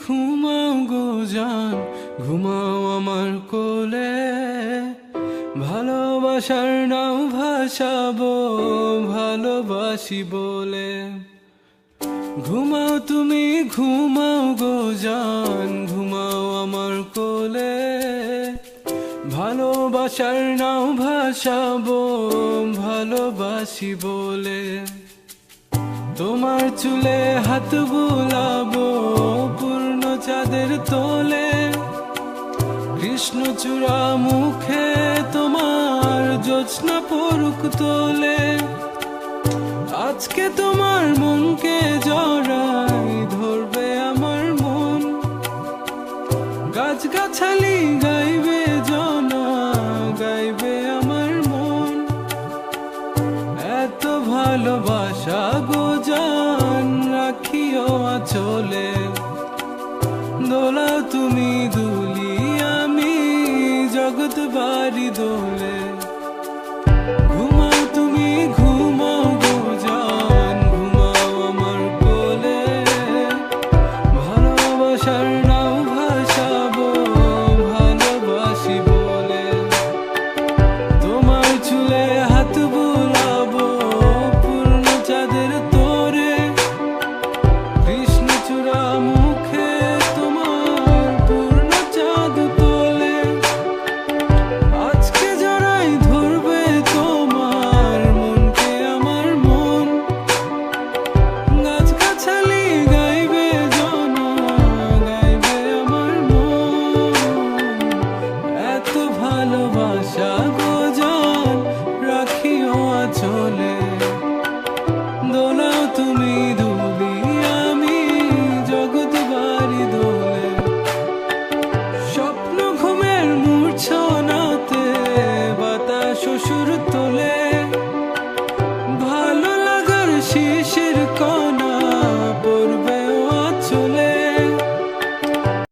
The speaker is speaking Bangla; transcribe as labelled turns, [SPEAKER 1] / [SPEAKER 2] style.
[SPEAKER 1] ঘুমাও গো জান, ঘুমাও আমার কোলে। ভালোবাসার নাও ভাসাবো ভালোবাসি বলে। ঘুমাও তুমি ঘুমাও গো জান, ঘুমাও আমার কোলে। ভালোবাসার নাও ভাসাবো ভালোবাসি বলে। তোমার চুলে হাত বুলাবো পূর্ণ চাঁদের তোলে। কৃষ্ণচূড়া মুখে তোমার জ্যোৎস্না পড়ুক তোলে। আজকে তোমার মনকে জড়াই ধরবে আমার মন। গাছগাছালি গাইবে জনা, গাইবে আমার মন। এত ভালোবাসা গো জান রাখিও আঁচলে। দোলাও তুমি দুলি আমি জগৎ বাড়ি দোল।